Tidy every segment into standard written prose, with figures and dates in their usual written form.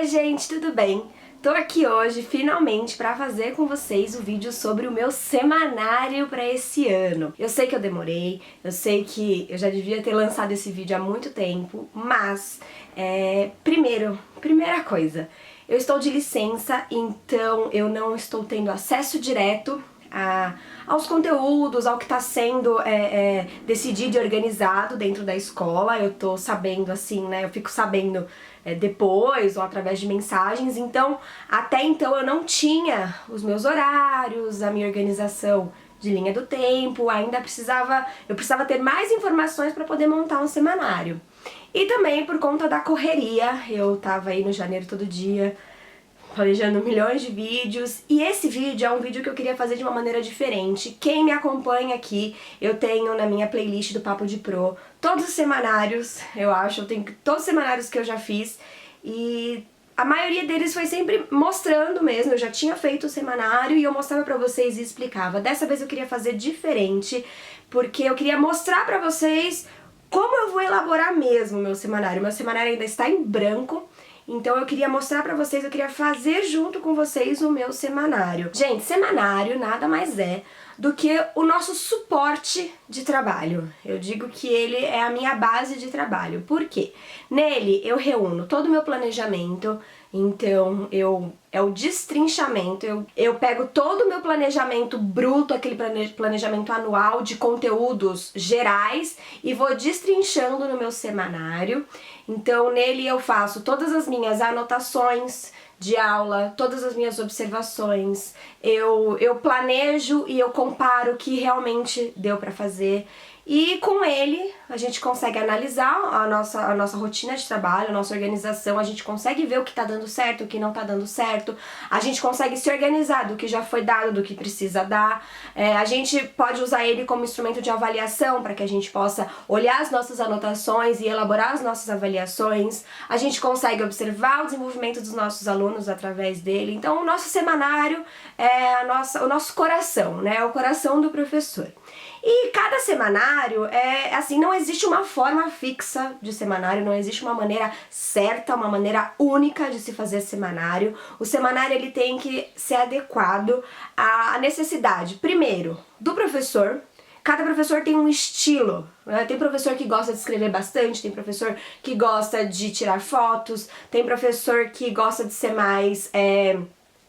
gente, tudo bem? Tô aqui hoje, finalmente, pra fazer com vocês o vídeo sobre o meu semanário pra esse ano. Eu sei que eu demorei, eu sei que eu já devia ter lançado esse vídeo há muito tempo, mas, primeira coisa, eu estou de licença, então eu não estou tendo acesso direto aos conteúdos, ao que está sendo decidido e organizado dentro da escola. Eu tô sabendo assim, né, eu fico sabendo depois ou através de mensagens, então até então eu não tinha os meus horários, a minha organização de linha do tempo, eu precisava ter mais informações para poder montar um semanário. E também por conta da correria, eu tava aí no janeiro todo dia, planejando milhões de vídeos, e esse vídeo é um vídeo que eu queria fazer de uma maneira diferente. Quem me acompanha aqui, eu tenho na minha playlist do Papo de Pro todos os semanários, eu tenho todos os semanários que eu já fiz, e a maioria deles foi sempre mostrando mesmo. Eu já tinha feito o semanário e eu mostrava pra vocês e explicava. Dessa vez eu queria fazer diferente, porque eu queria mostrar pra vocês como eu vou elaborar mesmo o meu semanário. Meu semanário ainda está em branco, então eu queria mostrar pra vocês, eu queria fazer junto com vocês o meu semanário. Gente, semanário nada mais é do que o nosso suporte de trabalho. Eu digo que ele é a minha base de trabalho. Por quê? Nele eu reúno todo o meu planejamento, então é o destrinchamento, eu pego todo o meu planejamento bruto, aquele planejamento anual de conteúdos gerais, e vou destrinchando no meu semanário. Então nele eu faço todas as minhas anotações de aula, todas as minhas observações, eu planejo e eu comparo o que realmente deu pra fazer. E com ele a gente consegue analisar a nossa rotina de trabalho, a nossa organização, a gente consegue ver o que tá dando certo, o que não tá dando certo, a gente consegue se organizar do que já foi dado, do que precisa dar, a gente pode usar ele como instrumento de avaliação para que a gente possa olhar as nossas anotações e elaborar as nossas avaliações, a gente consegue observar o desenvolvimento dos nossos alunos através dele. Então o nosso semanário é o nosso coração, né? É o coração do professor. E cada semanário assim, não existe uma forma fixa de semanário, não existe uma maneira certa, uma maneira única de se fazer semanário. O semanário ele tem que ser adequado à necessidade, primeiro, do professor. Cada professor tem um estilo, né? Tem professor que gosta de escrever bastante, tem professor que gosta de tirar fotos, tem professor que gosta de ser mais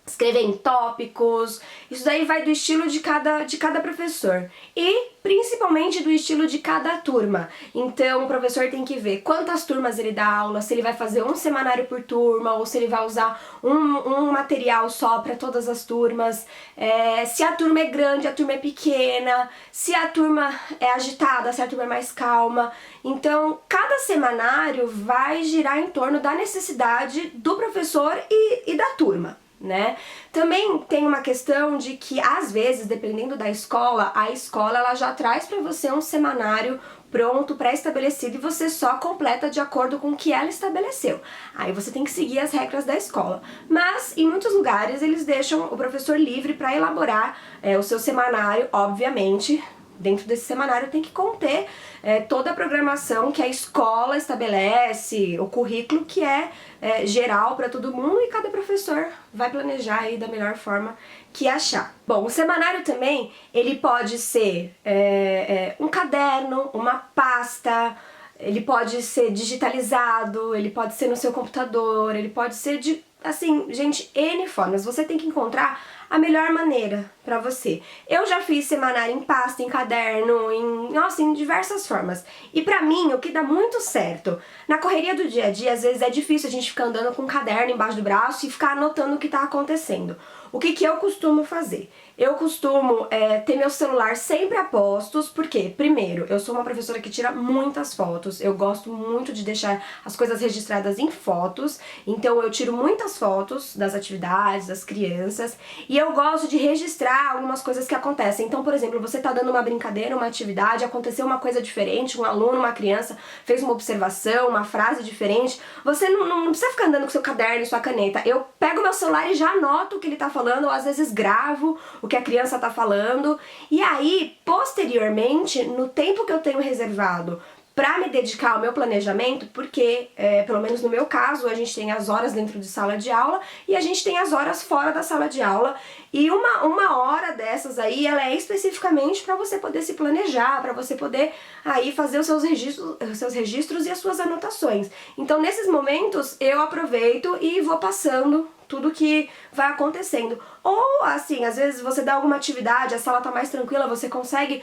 escrever em tópicos. Isso daí vai do estilo de cada professor e principalmente do estilo de cada turma. Então o professor tem que ver quantas turmas ele dá aula, se ele vai fazer um semanário por turma ou se ele vai usar um material só para todas as turmas, se a turma é grande, a turma é pequena, se a turma é agitada, se a turma é mais calma. Então cada semanário vai girar em torno da necessidade do professor e da turma, né? Também tem uma questão de que às vezes, dependendo da escola, a escola ela já traz para você um semanário pronto, pré-estabelecido, e você só completa de acordo com o que ela estabeleceu. Aí você tem que seguir as regras da escola. Mas em muitos lugares eles deixam o professor livre para elaborar o seu semanário, obviamente. Dentro desse semanário tem que conter toda a programação que a escola estabelece, o currículo que é geral para todo mundo, e cada professor vai planejar aí da melhor forma que achar. Bom, o semanário também, ele pode ser um caderno, uma pasta, ele pode ser digitalizado, ele pode ser no seu computador, ele pode ser de, assim, gente, N formas. Você tem que encontrar a melhor maneira pra você. Eu já fiz semanário em pasta, em caderno, em diversas formas. E pra mim, o que dá muito certo, na correria do dia a dia, às vezes é difícil a gente ficar andando com um caderno embaixo do braço e ficar anotando o que tá acontecendo. O que eu costumo fazer? Eu costumo ter meu celular sempre a postos, porque, primeiro, eu sou uma professora que tira muitas fotos, eu gosto muito de deixar as coisas registradas em fotos, então eu tiro muitas fotos das atividades, das crianças, e eu gosto de registrar algumas coisas que acontecem. Então, por exemplo, você tá dando uma brincadeira, uma atividade, aconteceu uma coisa diferente, um aluno, uma criança fez uma observação, uma frase diferente, você não precisa ficar andando com seu caderno e sua caneta. Eu pego meu celular e já anoto o que ele tá falando, ou às vezes gravo o que a criança tá falando, e aí, posteriormente, no tempo que eu tenho reservado para me dedicar ao meu planejamento, porque, pelo menos no meu caso, a gente tem as horas dentro de sala de aula e a gente tem as horas fora da sala de aula, e uma hora dessas aí, ela é especificamente para você poder se planejar, para você poder aí fazer os seus registros e as suas anotações. Então, nesses momentos, eu aproveito e vou passando tudo que vai acontecendo. Ou, assim, às vezes você dá alguma atividade, a sala tá mais tranquila, você consegue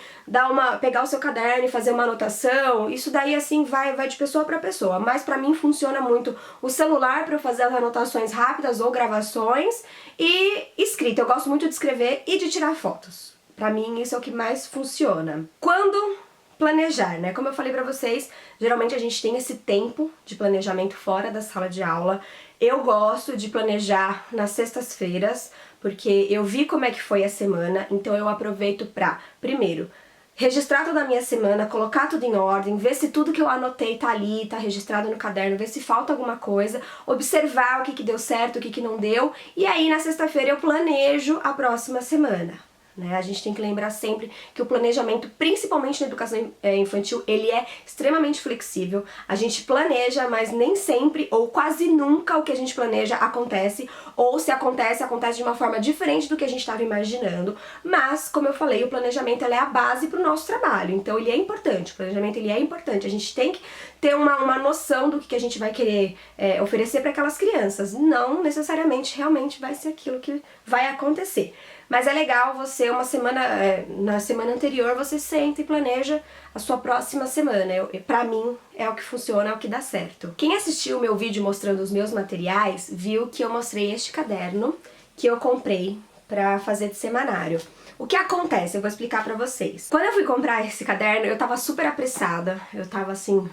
pegar o seu caderno e fazer uma anotação. Isso daí, assim, vai de pessoa para pessoa. Mas pra mim funciona muito o celular para eu fazer as anotações rápidas ou gravações, e escrita. Eu gosto muito de escrever e de tirar fotos. Pra mim, isso é o que mais funciona. Quando planejar, né? Como eu falei pra vocês, geralmente a gente tem esse tempo de planejamento fora da sala de aula. Eu gosto de planejar nas sextas-feiras, porque eu vi como é que foi a semana, então eu aproveito pra, primeiro, registrar toda a minha semana, colocar tudo em ordem, ver se tudo que eu anotei tá ali, tá registrado no caderno, ver se falta alguma coisa, observar o que deu certo, o que não deu, e aí na sexta-feira eu planejo a próxima semana. Né? A gente tem que lembrar sempre que o planejamento, principalmente na educação infantil, ele é extremamente flexível. A gente planeja, mas nem sempre ou quase nunca o que a gente planeja acontece, ou se acontece, acontece de uma forma diferente do que a gente estava imaginando. Mas, como eu falei, o planejamento é a base para o nosso trabalho, então ele é importante, o planejamento ele é importante. A gente tem que ter uma noção do que a gente vai querer oferecer para aquelas crianças. Não necessariamente realmente vai ser aquilo que vai acontecer. Mas é legal você, na semana anterior, você senta e planeja a sua próxima semana. Pra mim, é o que funciona, é o que dá certo. Quem assistiu o meu vídeo mostrando os meus materiais, viu que eu mostrei este caderno que eu comprei pra fazer de semanário. O que acontece? Eu vou explicar pra vocês. Quando eu fui comprar esse caderno, eu tava super apressada, eu tava assim,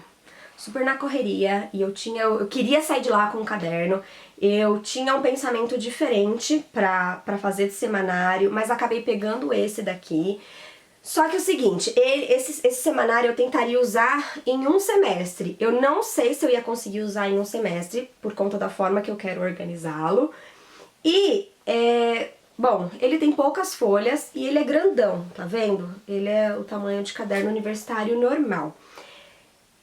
super na correria, e eu queria sair de lá com um caderno. Eu tinha um pensamento diferente pra fazer de semanário, mas acabei pegando esse daqui. Só que é o seguinte, esse semanário eu tentaria usar em um semestre. Eu não sei se eu ia conseguir usar em um semestre, por conta da forma que eu quero organizá-lo. E, bom, ele tem poucas folhas e ele é grandão, tá vendo? Ele é o tamanho de caderno universitário normal.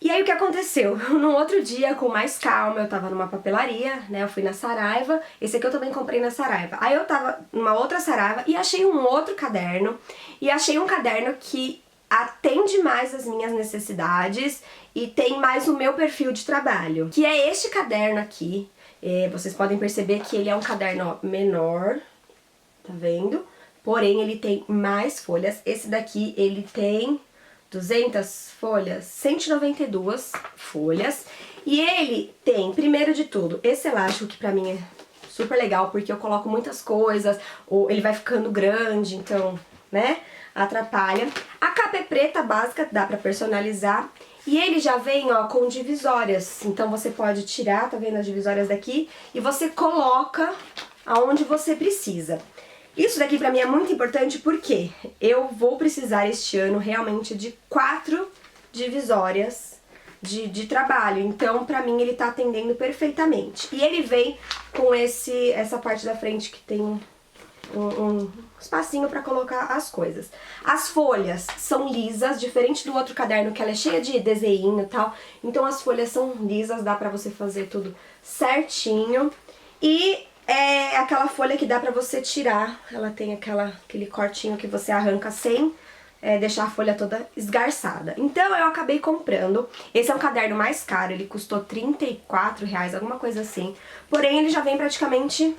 E aí o que aconteceu? No outro dia, com mais calma, eu tava numa papelaria, né, eu fui na Saraiva, esse aqui eu também comprei na Saraiva. Aí eu tava numa outra Saraiva e achei um outro caderno, e achei um caderno que atende mais as minhas necessidades e tem mais o meu perfil de trabalho, que é este caderno aqui. Vocês podem perceber que ele é um caderno menor, tá vendo? Porém, ele tem mais folhas. Esse daqui, ele tem 200 folhas, 192 folhas, e ele tem, primeiro de tudo, esse elástico que pra mim é super legal, porque eu coloco muitas coisas, ou ele vai ficando grande, então, né, atrapalha. A capa é preta, básica, dá pra personalizar, e ele já vem, ó, com divisórias, então você pode tirar, tá vendo as divisórias daqui, e você coloca aonde você precisa. Isso daqui pra mim é muito importante porque eu vou precisar este ano realmente de 4 divisórias de trabalho, então pra mim ele tá atendendo perfeitamente. E ele vem com essa parte da frente que tem um espacinho pra colocar as coisas. As folhas são lisas, diferente do outro caderno que ela é cheia de desenho e tal, então as folhas são lisas, dá pra você fazer tudo certinho. E é aquela folha que dá pra você tirar, ela tem aquele cortinho que você arranca sem deixar a folha toda esgarçada. Então eu acabei comprando, esse é um caderno mais caro, ele custou R$34, alguma coisa assim, porém ele já vem praticamente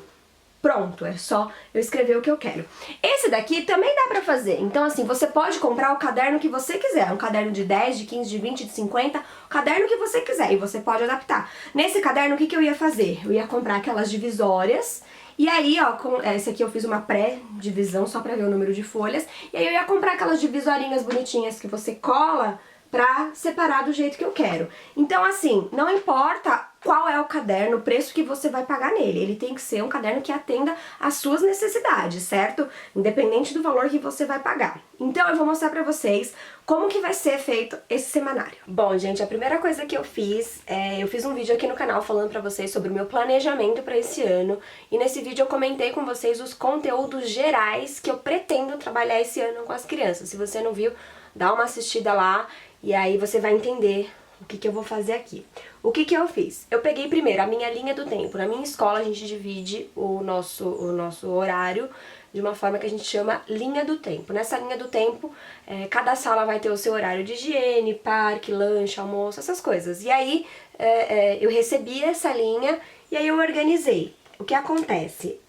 pronto, é só eu escrever o que eu quero. Esse daqui também dá pra fazer, então assim, você pode comprar o caderno que você quiser, um caderno de 10, de 15, de 20, de 50, o caderno que você quiser, e você pode adaptar. Nesse caderno, o que eu ia fazer? Eu ia comprar aquelas divisórias, e aí, ó, esse aqui eu fiz uma pré-divisão só pra ver o número de folhas, e aí eu ia comprar aquelas divisorinhas bonitinhas que você cola pra separar do jeito que eu quero. Então, assim, não importa qual é o caderno, o preço que você vai pagar nele. Ele tem que ser um caderno que atenda às suas necessidades, certo? Independente do valor que você vai pagar. Então, eu vou mostrar pra vocês como que vai ser feito esse semanário. Bom, gente, a primeira coisa que eu fiz um vídeo aqui no canal falando pra vocês sobre o meu planejamento pra esse ano. E nesse vídeo eu comentei com vocês os conteúdos gerais que eu pretendo trabalhar esse ano com as crianças. Se você não viu, dá uma assistida lá. e aí você vai entender o que eu vou fazer aqui. O que eu fiz? Eu peguei primeiro a minha linha do tempo. Na minha escola a gente divide o nosso horário de uma forma que a gente chama linha do tempo. Nessa linha do tempo, cada sala vai ter o seu horário de higiene, parque, lanche, almoço, essas coisas. E aí eu recebi essa linha e aí eu organizei. O que acontece?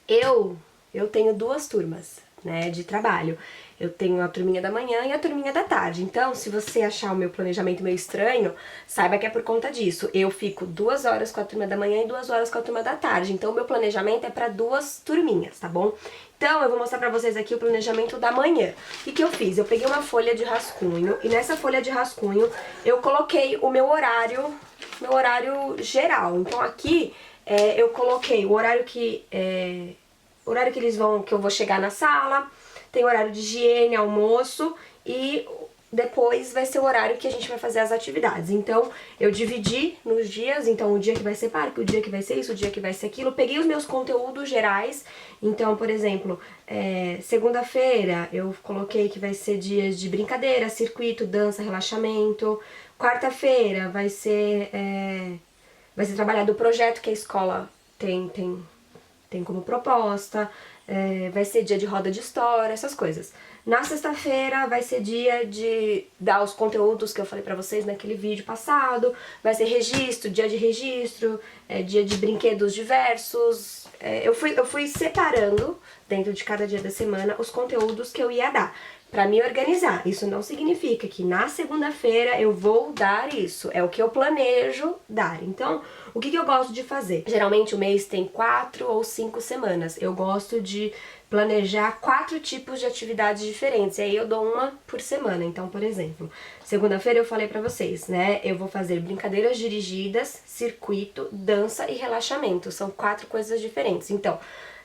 Eu tenho 2 turmas, né, de trabalho. Eu tenho a turminha da manhã e a turminha da tarde. Então, se você achar o meu planejamento meio estranho, saiba que é por conta disso. Eu fico 2 horas com a turma da manhã e 2 horas com a turma da tarde. Então, o meu planejamento é para 2 turminhas, tá bom? Então, eu vou mostrar pra vocês aqui o planejamento da manhã. O que eu fiz? Eu peguei uma folha de rascunho e nessa folha de rascunho eu coloquei o meu horário geral. Então, aqui eu coloquei o horário que que eu vou chegar na sala, tem horário de higiene, almoço e depois vai ser o horário que a gente vai fazer as atividades. Então, eu dividi nos dias, então o dia que vai ser parque, o dia que vai ser isso, o dia que vai ser aquilo. Peguei os meus conteúdos gerais, então, por exemplo, segunda-feira eu coloquei que vai ser dias de brincadeira, circuito, dança, relaxamento. Quarta-feira vai ser trabalhado o projeto que a escola tem como proposta, vai ser dia de roda de história, essas coisas. Na sexta-feira vai ser dia de dar os conteúdos que eu falei pra vocês naquele vídeo passado, vai ser registro, dia de registro, dia de brinquedos diversos. Eu fui separando, dentro de cada dia da semana, os conteúdos que eu ia dar, pra me organizar. Isso não significa que na segunda-feira eu vou dar isso, é o que eu planejo dar. Então, o que eu gosto de fazer? Geralmente o mês tem 4 ou 5 semanas. Eu gosto de planejar 4 tipos de atividades diferentes, e aí eu dou uma por semana. Então, por exemplo, segunda-feira eu falei pra vocês, né, eu vou fazer brincadeiras dirigidas, circuito, dança e relaxamento. São 4 coisas diferentes. Então,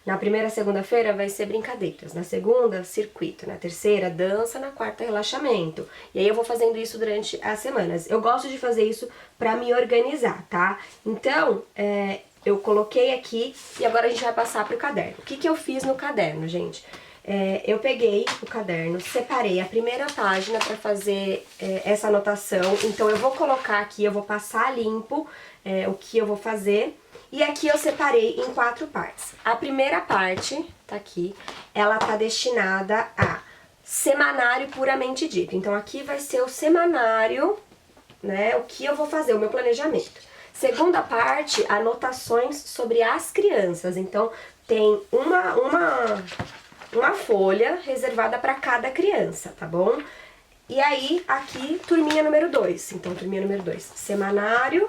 na primeira segunda-feira vai ser brincadeiras, na segunda, circuito, na terceira, dança, na quarta, relaxamento. E aí eu vou fazendo isso durante as semanas. Eu gosto de fazer isso pra me organizar, tá? Então, eu coloquei aqui e agora a gente vai passar pro caderno. O que eu fiz no caderno, gente? Eu peguei o caderno, separei a primeira página pra fazer essa anotação. Então eu vou colocar aqui, eu vou passar limpo o que eu vou fazer. E aqui eu separei em 4 partes. A primeira parte, tá aqui, ela tá destinada a semanário puramente dito. Então aqui vai ser o semanário, né, o que eu vou fazer, o meu planejamento. Segunda parte, anotações sobre as crianças. Então tem uma folha reservada para cada criança, tá bom? E aí aqui, turminha número 2. Então turminha número 2, semanário,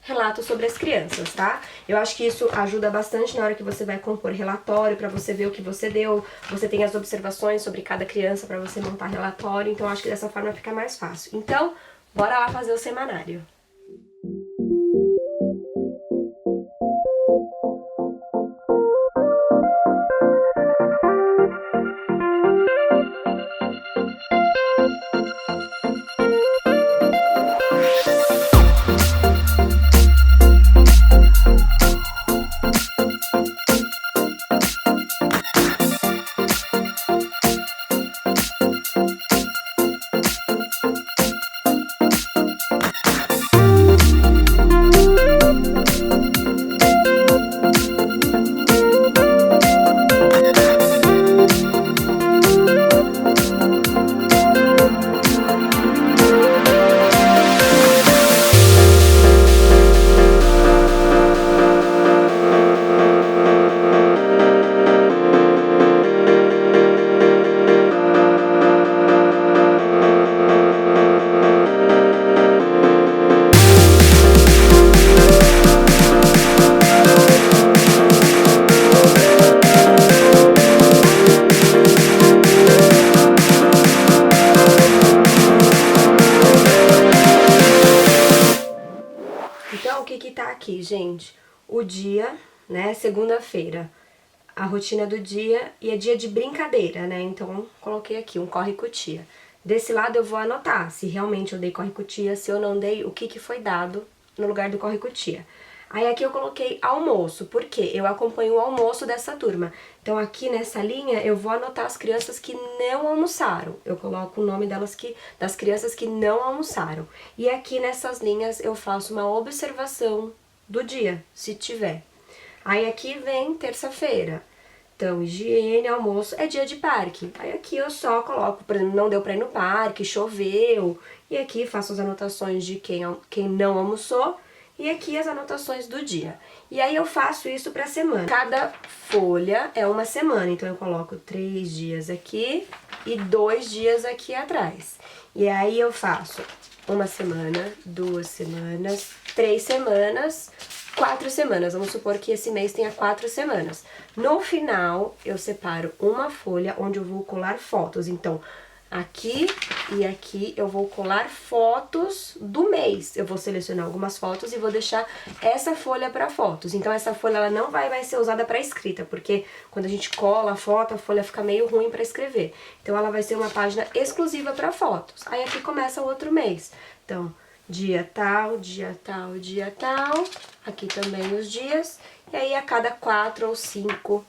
relato sobre as crianças, tá? Eu acho que isso ajuda bastante na hora que você vai compor relatório, pra você ver o que você deu, você tem as observações sobre cada criança pra você montar relatório, então acho que dessa forma fica mais fácil. Então, bora lá fazer o semanário. Então, o que tá aqui, gente? O dia, né, segunda-feira, a rotina do dia e é dia de brincadeira, né? Então, coloquei aqui um corre-cutia. Desse lado eu vou anotar se realmente eu dei corre-cutia, se eu não dei, o que foi dado no lugar do corre-cutia. Aí aqui eu coloquei almoço, porque eu acompanho o almoço dessa turma. Então aqui nessa linha eu vou anotar as crianças que não almoçaram. Eu coloco o nome das crianças que não almoçaram. E aqui nessas linhas eu faço uma observação do dia, se tiver. Aí aqui vem terça-feira. Então, higiene, almoço, é dia de parque. Aí aqui eu só coloco, por exemplo, não deu pra ir no parque, choveu. E aqui faço as anotações de quem não almoçou. E aqui as anotações do dia. E aí eu faço isso pra semana. Cada folha é uma semana, então eu coloco 3 dias aqui e 2 dias aqui atrás. E aí eu faço uma semana, 2 semanas, 3 semanas, 4 semanas. Vamos supor que esse mês tenha 4 semanas. No final, eu separo uma folha onde eu vou colar fotos. Então, aqui e aqui eu vou colar fotos do mês. Eu vou selecionar algumas fotos e vou deixar essa folha para fotos. Então essa folha ela não vai mais ser usada para escrita, porque quando a gente cola a foto, a folha fica meio ruim para escrever. Então ela vai ser uma página exclusiva para fotos. Aí aqui começa o outro mês. Então, dia tal, dia tal, dia tal. Aqui também os dias. E aí a cada 4 ou 5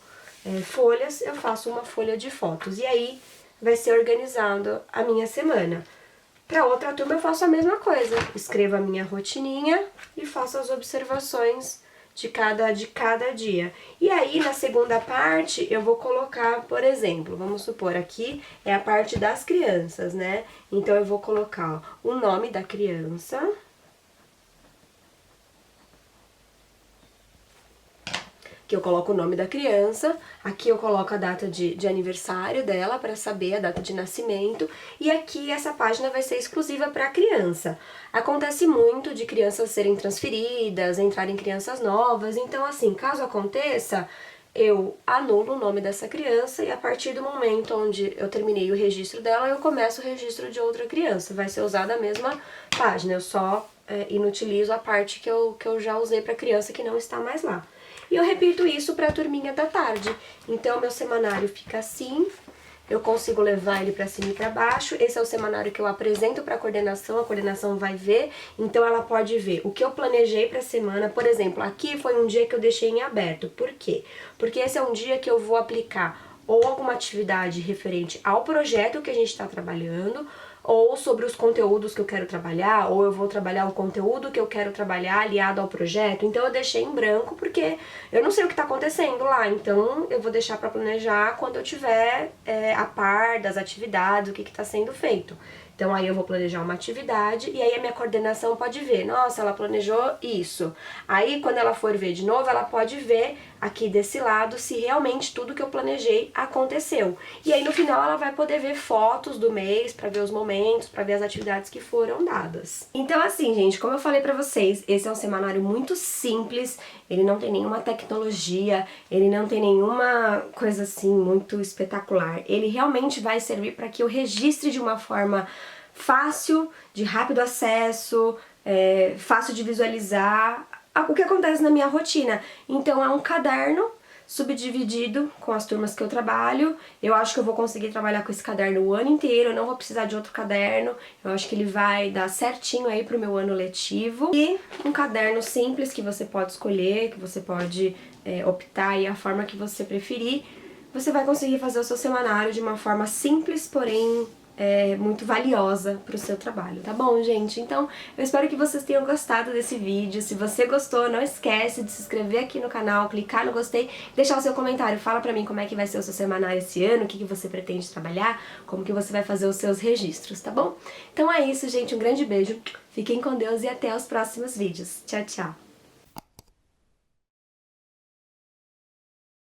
folhas eu faço uma folha de fotos. E aí vai ser organizado a minha semana. Para outra turma eu faço a mesma coisa, escrevo a minha rotininha e faço as observações de cada dia. E aí na segunda parte eu vou colocar, por exemplo, vamos supor aqui é a parte das crianças, né? Então eu vou colocar o nome da criança. Aqui eu coloco o nome da criança, aqui eu coloco a data de aniversário dela para saber a data de nascimento, e aqui essa página vai ser exclusiva para criança. Acontece muito de crianças serem transferidas, entrarem crianças novas, então assim, caso aconteça, eu anulo o nome dessa criança e a partir do momento onde eu terminei o registro dela, eu começo o registro de outra criança. Vai ser usada a mesma página, eu só inutilizo a parte que eu já usei para criança que não está mais lá. E eu repito isso para a turminha da tarde. Então, meu semanário fica assim, eu consigo levar ele para cima e para baixo. Esse é o semanário que eu apresento para a coordenação vai ver. Então, ela pode ver o que eu planejei para a semana. Por exemplo, aqui foi um dia que eu deixei em aberto. Por quê? Porque esse é um dia que eu vou aplicar ou alguma atividade referente ao projeto que a gente está trabalhando, ou sobre os conteúdos que eu quero trabalhar, ou eu vou trabalhar o conteúdo que eu quero trabalhar aliado ao projeto. Então eu deixei em branco porque eu não sei o que está acontecendo lá, então eu vou deixar para planejar quando eu tiver a par das atividades, o que está sendo feito. Então aí eu vou planejar uma atividade e aí a minha coordenação pode ver, nossa, ela planejou isso. Aí quando ela for ver de novo, ela pode ver aqui desse lado se realmente tudo que eu planejei aconteceu. E aí no final ela vai poder ver fotos do mês para ver os momentos, para ver as atividades que foram dadas. Então assim, gente, como eu falei pra vocês, esse é um semanário muito simples, ele não tem nenhuma tecnologia, ele não tem nenhuma coisa assim muito espetacular. Ele realmente vai servir para que eu registre de uma forma fácil, de rápido acesso, fácil de visualizar o que acontece na minha rotina. Então é um caderno subdividido com as turmas que eu trabalho. Eu acho que eu vou conseguir trabalhar com esse caderno o ano inteiro, eu não vou precisar de outro caderno. Eu acho que ele vai dar certinho aí pro meu ano letivo. E um caderno simples que você pode escolher, que você pode optar aí a forma que você preferir. Você vai conseguir fazer o seu semanário de uma forma simples, porém muito valiosa para o seu trabalho, tá bom, gente? Então, eu espero que vocês tenham gostado desse vídeo. Se você gostou, não esquece de se inscrever aqui no canal, clicar no gostei, deixar o seu comentário. Fala pra mim como é que vai ser o seu semanário esse ano, o que você pretende trabalhar, como que você vai fazer os seus registros, tá bom? Então é isso, gente. Um grande beijo, fiquem com Deus e até os próximos vídeos. Tchau, tchau!